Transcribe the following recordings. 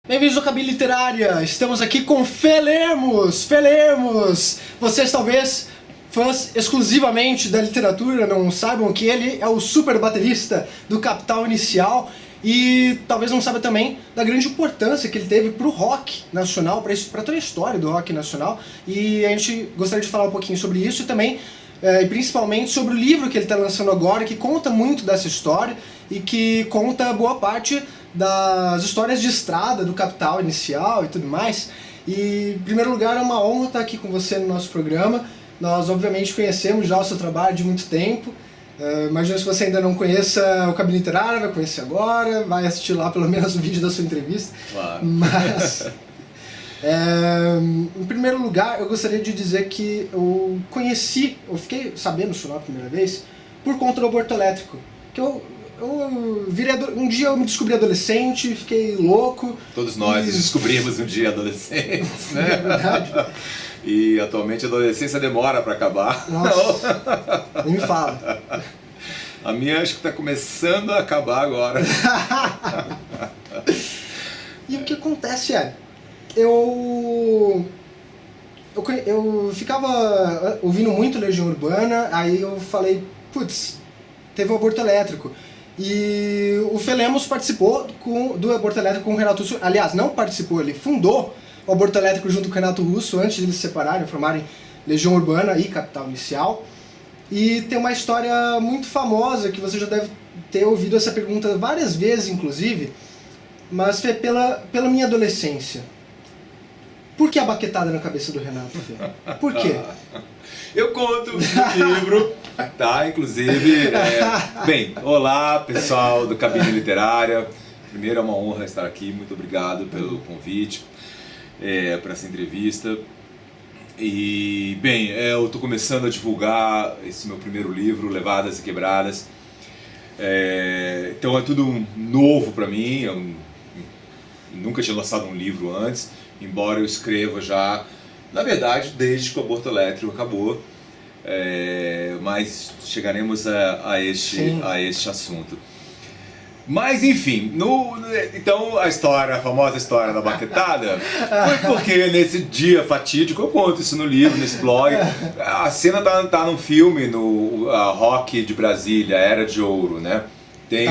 Bem-vindos ao Cabine Literária! Estamos aqui com Fê Lemos! Fê Lemos! Vocês talvez, fãs exclusivamente da literatura, não saibam que ele é o super baterista do Capital Inicial e talvez não saibam também da grande importância que ele teve para o rock nacional, para toda a história do rock nacional, e a gente gostaria de falar um pouquinho sobre isso e também e principalmente sobre o livro que ele está lançando agora, que conta muito dessa história e que conta boa parte das histórias de estrada do Capital Inicial e tudo mais. E, em primeiro lugar, é uma honra estar aqui com você no nosso programa. Nós, obviamente, conhecemos já o seu trabalho de muito tempo. Imagino, se você ainda não conheça o Cabine Literária, vai conhecer agora, vai assistir lá pelo menos o vídeo da sua entrevista. Claro. Mas... em primeiro lugar, eu gostaria de dizer que eu fiquei sabendo isso lá a primeira vez, por conta do aborto elétrico. Que um dia eu me descobri adolescente, fiquei louco. Todos nós nos descobrimos um dia adolescentes, né? É verdade. E atualmente a adolescência demora para acabar. Nossa, nem me fala. A minha acho que está começando a acabar agora. E o que acontece eu ficava ouvindo muito Legião Urbana, aí eu falei, putz, teve um aborto elétrico. E o Fê Lemos participou do aborto elétrico com o Renato Russo. Aliás, não participou, ele fundou o aborto elétrico junto com o Renato Russo, antes de eles se separarem, formarem Legião Urbana e Capital Inicial. E tem uma história muito famosa, que você já deve ter ouvido essa pergunta várias vezes, inclusive, mas Fê, pela minha adolescência. Por que a baquetada na cabeça do Renato, Fê? Por quê? Eu conto no livro, tá? Inclusive, bem, olá pessoal do Cabine Literária. Primeiro é uma honra estar aqui, muito obrigado pelo convite para essa entrevista. E, bem, eu estou começando a divulgar esse meu primeiro livro, Levadas e Quebradas. Então é tudo novo para mim, eu nunca tinha lançado um livro antes, embora eu escreva já, na verdade, desde que o aborto elétrico acabou, mas chegaremos a este assunto. Mas enfim, então a famosa história da baquetada foi porque nesse dia fatídico, eu conto isso no livro, nesse blog, a cena tá num filme, no Rock de Brasília, Era de Ouro, né? Tem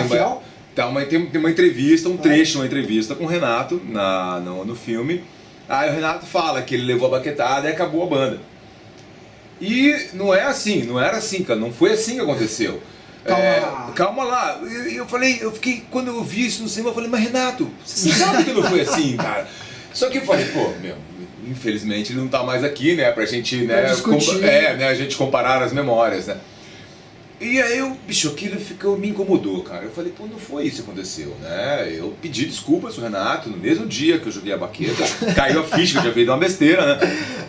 uma entrevista, um trecho de uma entrevista com o Renato no filme. Aí o Renato fala que ele levou a baquetada e acabou a banda. E não era assim, cara, não foi assim que aconteceu. Calma lá. Quando eu vi isso no cinema, eu falei, mas Renato, você sabe que não foi assim, cara? Só que eu falei, infelizmente ele não tá mais aqui, né, pra gente, né, a gente comparar as memórias, né? E aí aquilo me incomodou, cara. Eu falei, não foi isso que aconteceu, né? Eu pedi desculpas pro Renato no mesmo dia que eu joguei a baqueta, caiu a ficha que eu tinha feito uma besteira, né?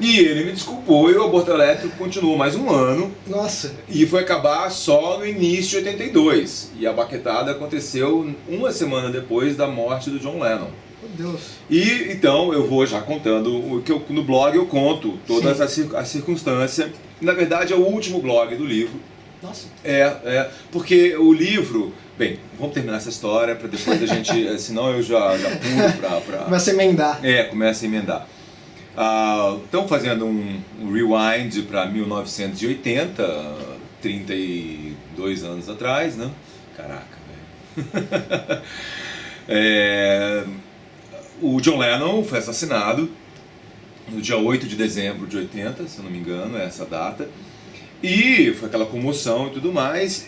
E ele me desculpou e o aborto elétrico continuou mais um ano. Nossa! E foi acabar só no início de 82. E a baquetada aconteceu uma semana depois da morte do John Lennon. Meu Deus! E então eu vou já contando, no blog eu conto toda a circunstância. Na verdade é o último blog do livro. Nossa. Porque o livro... Bem, vamos terminar essa história para depois a gente... senão eu já pulo para... Começa a emendar. Começa a emendar. Então, fazendo um rewind para 1980, 32 anos atrás, né? Caraca, velho. O John Lennon foi assassinado no dia 8 de dezembro de 80, se eu não me engano, é essa data. E foi aquela comoção e tudo mais,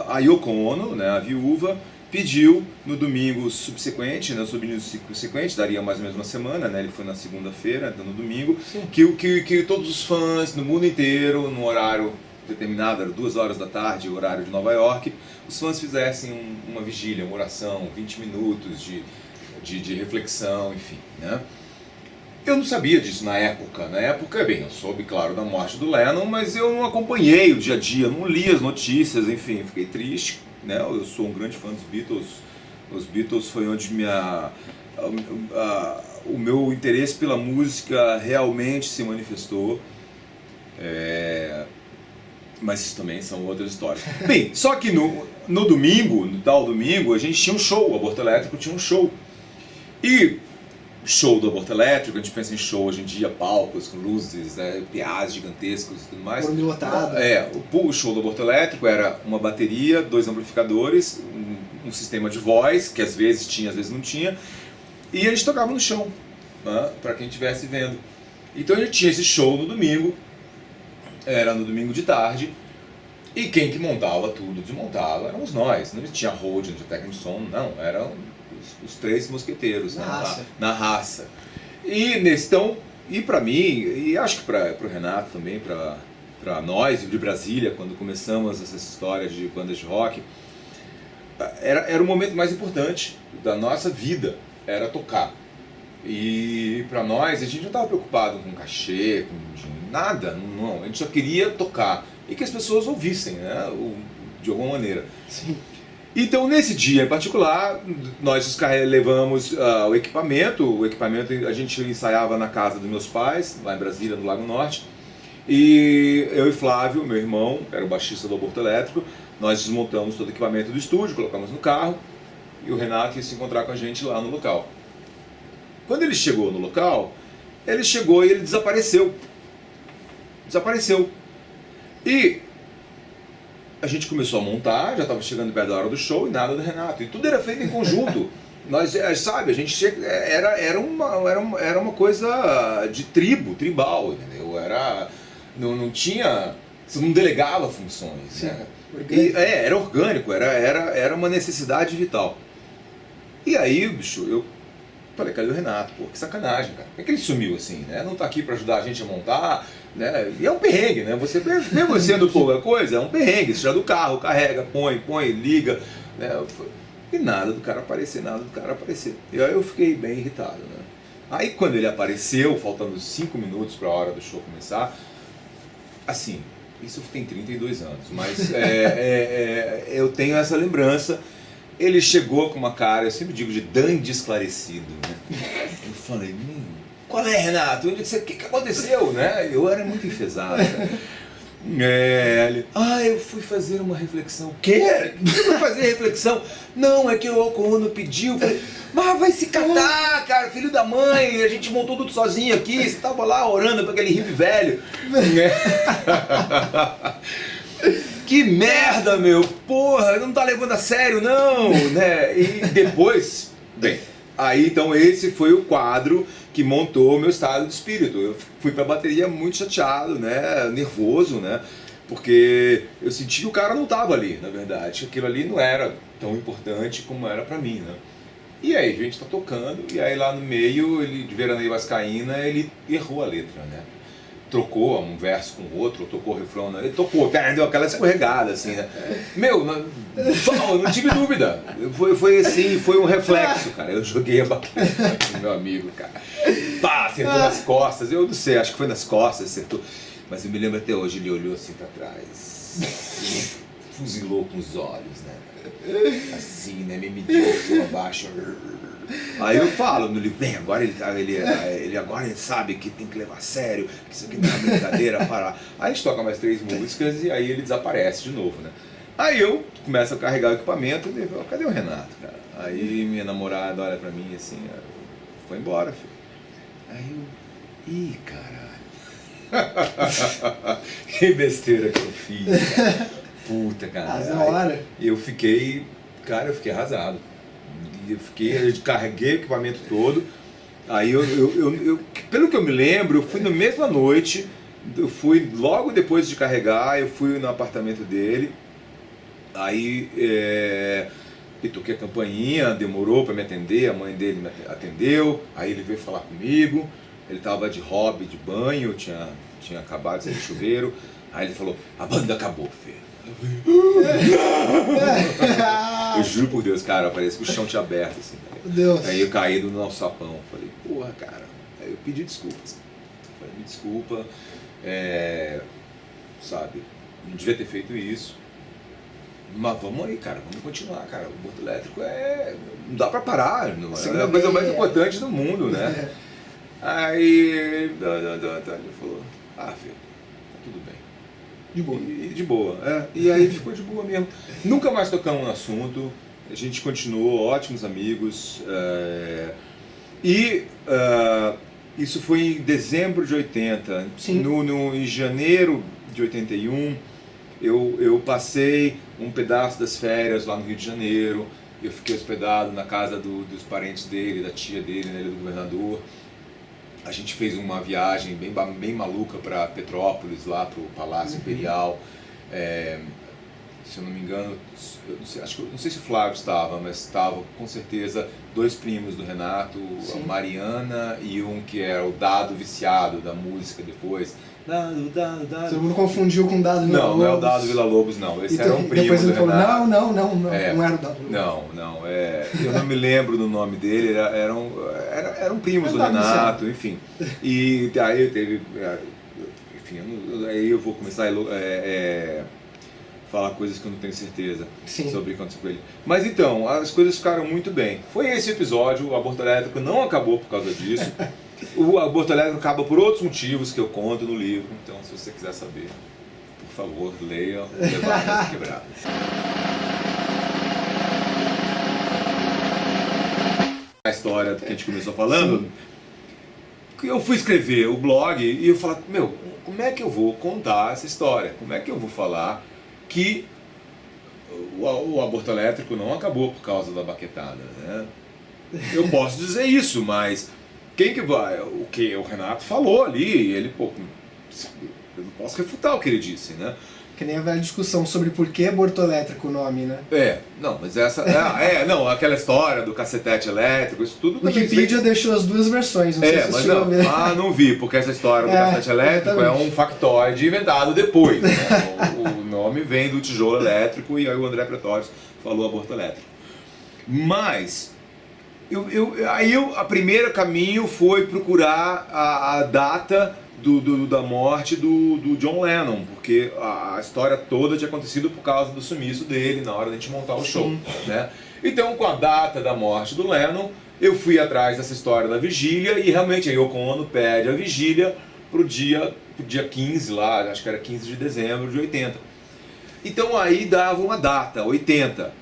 a Yoko Ono, né, a viúva, pediu no domingo subsequente, daria mais ou menos uma semana, né, ele foi na segunda-feira, então no domingo, que todos os fãs no mundo inteiro, no horário determinado, era 2 horas da tarde, o horário de Nova York, os fãs fizessem uma vigília, uma oração, 20 minutos de reflexão, enfim, né. Eu não sabia disso na época. Eu soube, claro, da morte do Lennon, mas eu não acompanhei o dia a dia, não li as notícias, enfim, fiquei triste, né? Eu sou um grande fã dos Beatles. Os Beatles foi onde o meu interesse pela música realmente se manifestou. Mas isso também são outras histórias. Bem, só que no domingo, no tal domingo, a gente tinha um show, o Aborto Elétrico tinha um show. E show do Aborto Elétrico, a gente pensa em show hoje em dia, palcos com luzes, PAs gigantescos e tudo mais. Lotado. O show do Aborto Elétrico era uma bateria, 2 amplificadores, um sistema de voz, que às vezes tinha, às vezes não tinha, e a gente tocava no chão, né, para quem estivesse vendo. Então a gente tinha esse show no domingo, era no domingo de tarde, e quem que montava tudo, desmontava, éramos nós. Não tinha hold, não tinha técnico de som, não, eram os 3 mosqueteiros, na raça. E então, e para mim, e acho que para o Renato também, para nós de Brasília, quando começamos essa história de bandas de rock, era o momento mais importante da nossa vida, era tocar. E para nós, a gente não estava preocupado com cachê, com nada, não, a gente só queria tocar e que as pessoas ouvissem, né, de alguma maneira. Sim. Então, nesse dia em particular, nós levamos o equipamento a gente ensaiava na casa dos meus pais, lá em Brasília, no Lago Norte, e eu e Flávio, meu irmão, que era o baixista do Aborto Elétrico, nós desmontamos todo o equipamento do estúdio, colocamos no carro, e o Renato ia se encontrar com a gente lá no local. Quando ele chegou no local, e ele desapareceu. Desapareceu. E a gente começou a montar, já estava chegando perto da hora do show e nada do Renato. E tudo era feito em conjunto. Nós, sabe, a gente era uma coisa de tribal, entendeu? Não tinha, você não delegava funções. Sim, né? Era orgânico, era uma necessidade vital. E aí, bicho, eu falei, cadê o Renato? Pô, que sacanagem, cara. Por que ele sumiu assim, né? Não tá aqui para ajudar a gente a montar, né? E é um perrengue, né? Você negociando pouca coisa, é um perrengue. Você já do carro, carrega, põe, liga, né? E nada do cara aparecer. E aí eu fiquei bem irritado, né? Aí quando ele apareceu, faltando 5 minutos para a hora do show começar, assim, isso tem 32 anos, mas eu tenho essa lembrança. Ele chegou com uma cara, eu sempre digo, de dandy esclarecido, né? Eu falei, qual é, Renato? O que aconteceu, né? Eu era muito enfesado, cara. Ele, eu fui fazer uma reflexão. O quê? Você foi fazer reflexão? Não, é que o Yoko Ono pediu. Eu falei, mas vai se catar, cara, filho da mãe, a gente montou tudo sozinho aqui, você tava lá orando pra aquele hippie velho. Que merda, meu! Porra, não tá levando a sério, não! Né? E depois, bem, aí então esse foi o quadro que montou o meu estado de espírito. Eu fui pra bateria muito chateado, né? Nervoso, né? Porque eu senti que o cara não tava ali, na verdade. Aquilo ali não era tão importante como era pra mim, né? E aí a gente tá tocando, e aí lá no meio, ele de Veraneio Vascaína, ele errou a letra, né? Trocou um verso com o outro, tocou o refrão, ele tocou, deu aquela escorregada, assim, né? Meu, não tive dúvida. Foi assim, foi um reflexo, cara. Eu joguei a baqueta com meu amigo, cara. Pá, acertou nas costas. Eu não sei, acho que foi nas costas, acertou. Mas eu me lembro até hoje, ele olhou assim pra trás, e fuzilou com os olhos, né? Assim, né? Me mediu por abaixo. Aí eu falo no livro, bem, agora ele agora sabe que tem que levar a sério, que isso aqui não é uma brincadeira, parar. Aí a gente toca mais 3 músicas e aí ele desaparece de novo, né? Aí eu começo a carregar o equipamento e falo, cadê o Renato, cara? Aí minha namorada olha pra mim assim, foi embora, filho. Aí eu, caralho. Que besteira que eu fiz, cara. Puta, cara. Eu fiquei arrasado. Eu carreguei o equipamento todo. Aí pelo que eu me lembro, eu fui na mesma noite, eu fui logo depois de carregar, eu fui no apartamento dele. Aí eu toquei a campainha, demorou para me atender, a mãe dele me atendeu, aí ele veio falar comigo, ele tava de hobby, de banho, tinha acabado de sair do chuveiro, aí ele falou, a banda acabou, filho. Eu juro por Deus, cara, parece que o chão tinha aberto assim. Deus. Aí eu caí no nosso sapão, falei, porra, cara. Aí eu pedi desculpas. Falei, me desculpa, sabe, não devia ter feito isso. Mas vamos aí, cara, vamos continuar, cara. O Aborto Elétrico não dá pra parar, é a coisa mais importante do mundo, né? Aí ele falou, filho, tá tudo bem. De boa. De boa, E aí ficou de boa mesmo. Nunca mais tocamos no assunto, a gente continuou ótimos amigos. Isso foi em dezembro de 80. Sim. Em janeiro de 81, eu passei um pedaço das férias lá no Rio de Janeiro. Eu fiquei hospedado na casa dos parentes dele, da tia dele, na Ilha do Governador. A gente fez uma viagem bem maluca para Petrópolis, lá para o Palácio Imperial. Se eu não me engano, não sei se o Flávio estava, mas estava com certeza 2 primos do Renato, Sim. a Mariana e um que era o Dado viciado da música depois. Dado. Todo mundo confundiu com o Dado Villa Lobos. Não é o Dado Villa Lobos, não. Esse era um primo depois ele do falou, Renato. não era o Dado Villa Lobos. Não. Eu não me lembro do nome dele, eram primos do Renato, enfim. E aí teve... Enfim, aí eu vou começar a falar coisas que eu não tenho certeza sobre o que aconteceu com ele. Mas então, as coisas ficaram muito bem. Foi esse episódio, o aborto elétrico não acabou por causa disso. O aborto elétrico acaba por outros motivos que eu conto no livro. Então, se você quiser saber, por favor, leia Levadas Quebradas. A história que a gente começou falando, eu fui escrever o blog e eu falei, como é que eu vou contar essa história? Como é que eu vou falar que o aborto elétrico não acabou por causa da baquetada, né? Eu posso dizer isso, mas quem que vai? O que o Renato falou ali, ele, eu não posso refutar o que ele disse, né? Que nem a velha discussão sobre por que aborto elétrico o nome, né? Mas essa... aquela história do cacetete elétrico, isso tudo... O Wikipedia deixou as 2 versões, não sei se você chegou a ver. Não vi, porque essa história do cacetete elétrico é um factoide inventado depois, né? O nome vem do tijolo elétrico e aí o André Pretórios falou aborto elétrico. Mas... a primeiro caminho foi procurar a data da morte do John Lennon, porque a história toda tinha acontecido por causa do sumiço dele na hora de a gente montar o show, né? Então, com a data da morte do Lennon, eu fui atrás dessa história da vigília e realmente a Yoko Ono pede a vigília pro dia 15 lá, acho que era 15 de dezembro de 80. Então aí dava uma data, 80.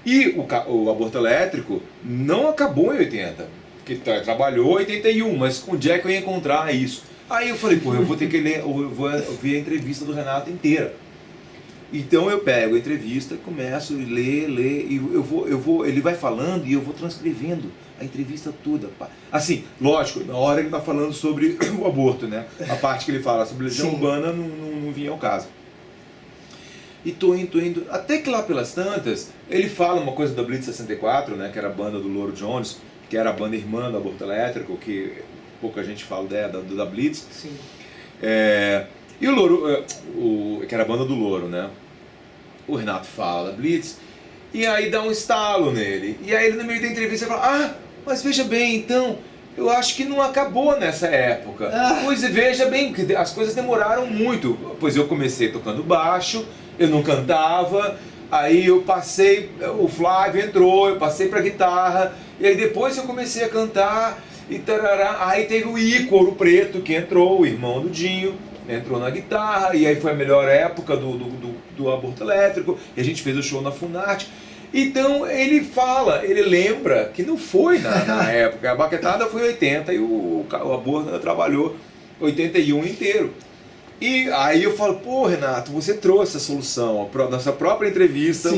E o aborto elétrico não acabou em 80, porque trabalhou em 81, mas onde é que eu ia encontrar isso? Aí eu falei, eu vou ter que ler, eu vou ver a entrevista do Renato inteira. Então eu pego a entrevista, começo a ler, e ele vai falando e eu vou transcrevendo a entrevista toda. Assim, lógico, na hora ele está falando sobre o aborto, né? A parte que ele fala sobre legião urbana não vinha ao caso. E tô indo, até que lá pelas tantas, ele fala uma coisa da Blitz 64, né, que era a banda do Louro Jones, que era a banda irmã do aborto elétrico, que pouca gente fala da Blitz. Sim. E o Louro, que era a banda do Louro, né? O Renato fala da Blitz, e aí dá um estalo nele. E aí ele no meio da entrevista fala, mas veja bem, então, eu acho que não acabou nessa época. Pois veja bem, que as coisas demoraram muito. Pois eu comecei tocando baixo, eu não cantava, aí eu passei, o Flávio entrou, eu passei pra guitarra, e aí depois eu comecei a cantar, e tarará. Aí teve o Ícaro Preto que entrou, o irmão do Dinho, entrou na guitarra, e aí foi a melhor época do aborto elétrico, e a gente fez o show na Funarte. Então ele lembra que não foi na época, a baquetada foi 80 e o aborto trabalhou 81 inteiro. E aí eu falo, Renato, você trouxe a solução, na sua própria entrevista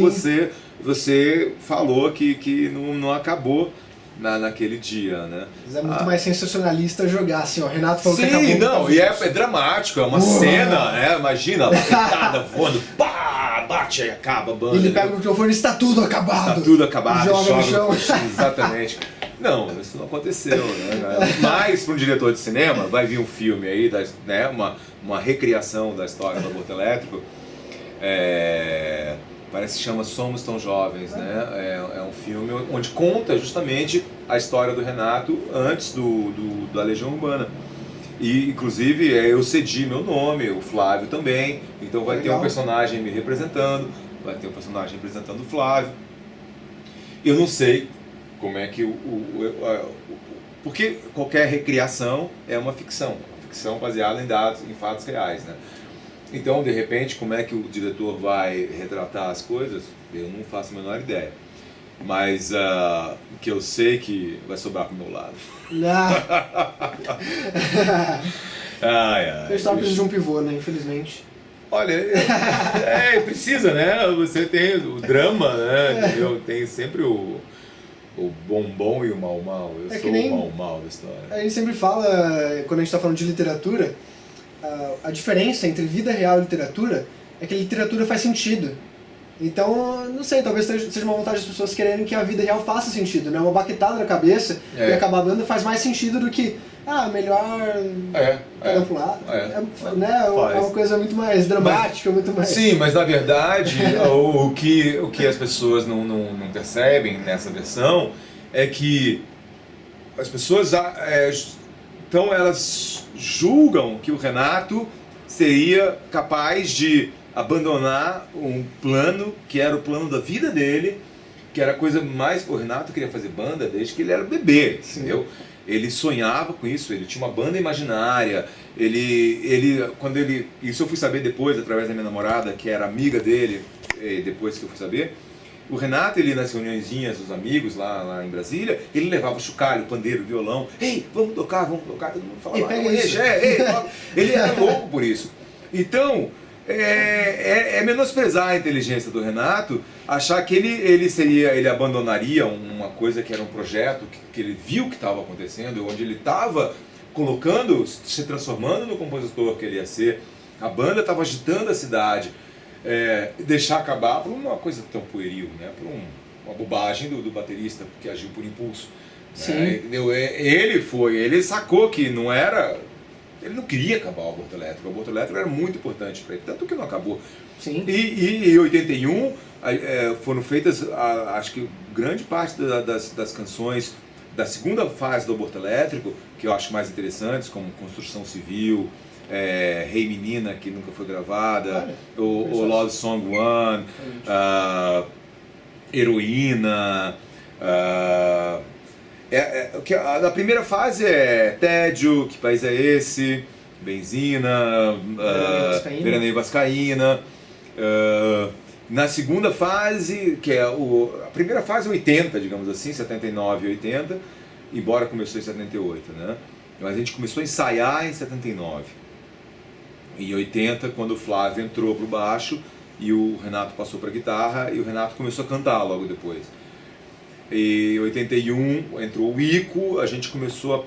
você falou que não acabou naquele dia, né? Mas é muito mais sensacionalista jogar assim, Renato falou que acabou. Sim, não, e é dramático, é uma cena, né? Imagina, a baquetada voando, pá, bate e acaba a banda. Ele pega o microfone e está tudo acabado. Está tudo acabado, joga no chão. Exatamente. Não, isso não aconteceu, né? Mas para um diretor de cinema, vai vir um filme aí, né? Uma recriação da história do aborto elétrico. Parece que chama Somos Tão Jovens, né? É um filme onde conta justamente a história do Renato antes da Legião Urbana. E, inclusive, eu cedi meu nome, o Flávio também. Então vai ter um personagem me representando, vai ter um personagem representando o Flávio. Eu não sei como é que porque qualquer recriação é uma ficção baseada em fatos reais, né? Então, de repente, como é que o diretor vai retratar as coisas, eu não faço a menor ideia. Mas que eu sei que vai sobrar pro meu lado. Eu estava precisando de um pivô, né? Infelizmente. Olha, precisa, né? Você tem o drama, né? Entendeu? Tem sempre o bom e o mal. Eu sou o mal da história. A gente sempre fala, quando a gente está falando de literatura, a diferença entre vida real e literatura é que a literatura faz sentido. Então, não sei, talvez seja uma vontade das pessoas querendo que a vida real faça sentido, né? Uma baquetada na cabeça e acabar dando faz mais sentido do que, melhor cada pro lado. Né? É uma coisa muito mais dramática, muito mais... Sim, mas na verdade, o que as pessoas não percebem nessa versão é que as pessoas, então elas julgam que o Renato seria capaz de abandonar um plano que era o plano da vida dele, que era a coisa mais... O Renato queria fazer banda desde que ele era bebê, entendeu? Ele sonhava com isso, ele tinha uma banda imaginária, isso eu fui saber depois, através da minha namorada, que era amiga dele, depois que eu fui saber. O Renato, ele nas reuniõezinhas dos amigos lá em Brasília, ele levava o chocalho, o pandeiro, o violão. Ei, vamos tocar, todo mundo falava. Ele era louco por isso. Então, é menosprezar a inteligência do Renato, achar que ele abandonaria uma coisa que era um projeto que ele viu que estava acontecendo, onde ele estava se transformando no compositor que ele ia ser. A banda estava agitando a cidade. Deixar acabar por uma coisa tão pueril, né? Por uma bobagem do baterista que agiu por impulso. Né? Ele sacou que não era... Ele não queria acabar o Aborto Elétrico. O Aborto Elétrico era muito importante para ele, tanto que não acabou. Sim. E em 81 foram feitas, acho que grande parte das canções da segunda fase do Aborto Elétrico, que eu acho mais interessantes, como Construção Civil, Rei Menina, que nunca foi gravada, o Love Song One, Heroína. A primeira fase é Tédio, Que País é Esse? Benzina, Veraneio Vascaína. Na segunda fase, que a primeira fase é 80, digamos assim, 79 e 80, embora começou em 78, né? Mas a gente começou a ensaiar em 79. Em 80, quando o Flávio entrou pro baixo e o Renato passou para guitarra, e o Renato começou a cantar logo depois. E em 81 entrou o Ico, a gente começou a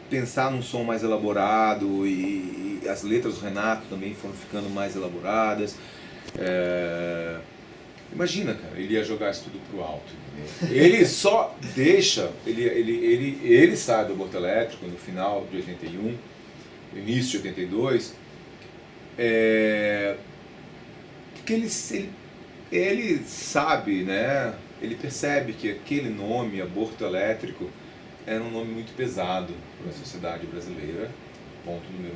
pensar num som mais elaborado, e as letras do Renato também foram ficando mais elaboradas. Imagina, cara, ele ia jogar isso tudo pro alto. Entendeu? Ele só deixa, ele sai do Aborto Elétrico no final de 81, início de 82, porque ele sabe, né? Ele percebe que aquele nome, Aborto Elétrico, era um nome muito pesado para a sociedade brasileira, ponto número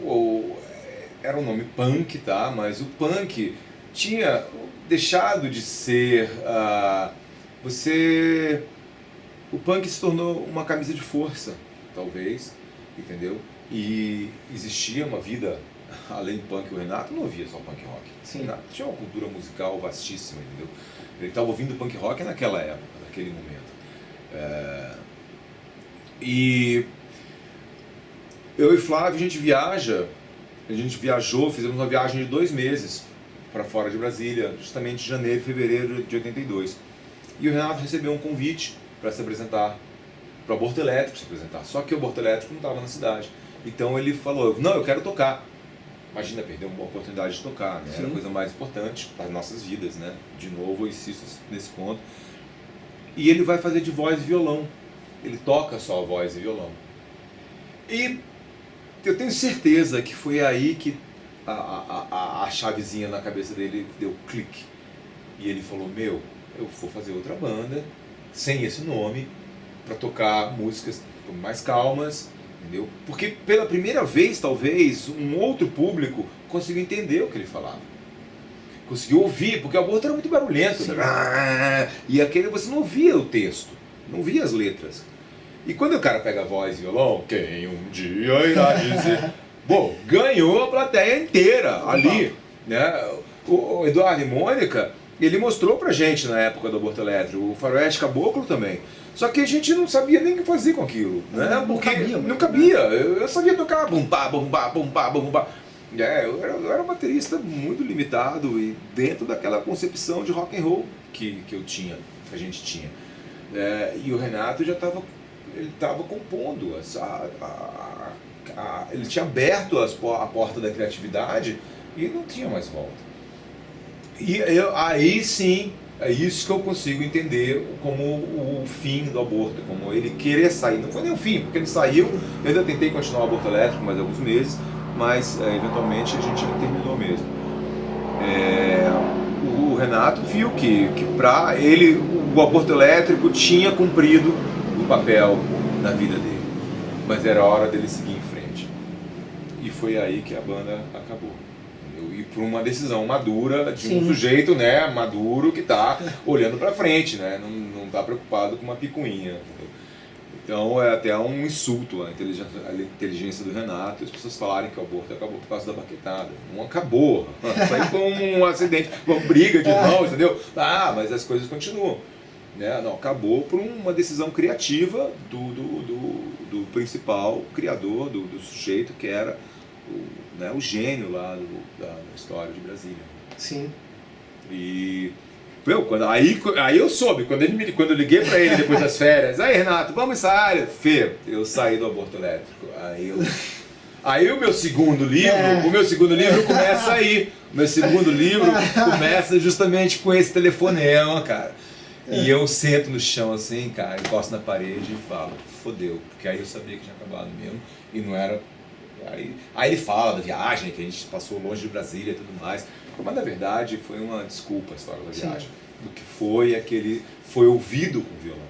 1. Era um nome punk, tá? Mas o punk tinha deixado de ser... O punk se tornou uma camisa de força, talvez, entendeu? E existia uma vida... Além do punk, o Renato não ouvia só punk rock. Sim. O Renato tinha uma cultura musical vastíssima, entendeu? Ele estava ouvindo punk rock naquela época, naquele momento. E eu e Flávio, a gente viajou, fizemos uma viagem de 2 meses para fora de Brasília, justamente em janeiro e fevereiro de 82. E o Renato recebeu um convite para se apresentar, para o Aborto Elétrico se apresentar. Só que o Aborto Elétrico não estava na cidade. Então ele falou, não, eu quero tocar. Imagina, perder uma oportunidade de tocar, né? Era a coisa mais importante para as nossas vidas, né? De novo, eu insisto nesse ponto. E ele vai fazer de voz e violão. Ele toca só a voz e violão. E eu tenho certeza que foi aí que a chavezinha na cabeça dele deu clique. E ele falou, eu vou fazer outra banda, sem esse nome, para tocar músicas mais calmas, entendeu? Porque pela primeira vez, talvez, um outro público conseguiu entender o que ele falava. Conseguiu ouvir, porque o Aborto era muito barulhento. Né? E aquele você não via o texto, não via as letras. E quando o cara pega a voz e violão, quem um dia irá dizer... Bom, ganhou a plateia inteira ali, né? O Eduardo e Mônica, ele mostrou pra gente na época do aborto elétrico, o Faroeste Caboclo também. Só que a gente não sabia nem o que fazer com aquilo, né? Porque não cabia. Eu sabia tocar bum pá, bum pá, bum pá, bum pá. Eu era um baterista muito limitado e dentro daquela concepção de rock and roll que eu tinha, que a gente tinha. E o Renato já estava compondo, ele tinha aberto a porta da criatividade e não tinha mais volta. E aí sim, é isso que eu consigo entender como o fim do aborto, como ele querer sair. Não foi nem o fim, porque ele saiu, eu ainda tentei continuar o aborto elétrico mais alguns meses, mas eventualmente a gente não terminou mesmo. O Renato viu que para ele o aborto elétrico tinha cumprido o papel na vida dele, mas era hora dele seguir em frente. E foi aí que a banda acabou. E por uma decisão madura de um sujeito, né, maduro, que está olhando para frente, né, não está preocupado com uma picuinha. Então é até um insulto a inteligência do Renato, as pessoas falarem que o aborto acabou por causa da baquetada. Não acabou, foi com um acidente, uma briga de irmãos, entendeu? Mas as coisas continuam. Né? Não, acabou por uma decisão criativa do principal criador, do sujeito que era o gênio lá da história de Brasília. Sim. E aí eu soube, quando eu liguei pra ele depois das férias, aí Renato, vamos ensaiar? Fê, eu saí do aborto elétrico. Aí o meu segundo livro começa aí. O meu segundo livro começa justamente com esse telefonema, cara. E eu sento no chão assim, cara, encosto na parede e falo, fodeu, porque aí eu sabia que tinha acabado mesmo e não era. Aí ele fala da viagem, que a gente passou longe de Brasília e tudo mais, mas na verdade foi uma desculpa a história da viagem. Do que foi que ele foi ouvido com o violão.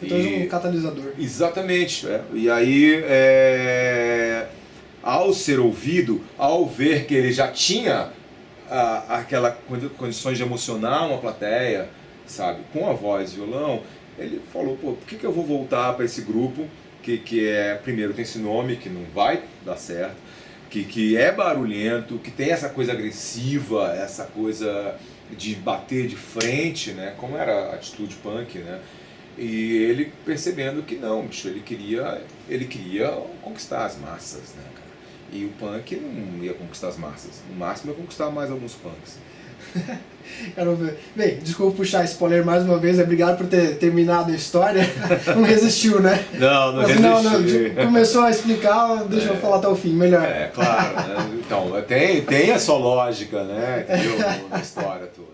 Então um catalisador. Exatamente. E aí, ao ser ouvido, ao ver que ele já tinha aquela condições de emocionar uma plateia, sabe, com a voz e violão, ele falou, por que eu vou voltar para esse grupo que primeiro tem esse nome que não vai dar certo, que é barulhento, que tem essa coisa agressiva, essa coisa de bater de frente, né, como era a atitude punk, né, e ele percebendo que não, bicho, ele queria conquistar as massas, né, cara, e o punk não ia conquistar as massas, no máximo ia conquistar mais alguns punks. Bem, desculpa puxar spoiler mais uma vez, obrigado por ter terminado a história. Não resistiu, né? Não resistiu. Começou a explicar, deixa eu falar até o fim, melhor. Claro, né? Então, tem a sua lógica, né? Na história toda.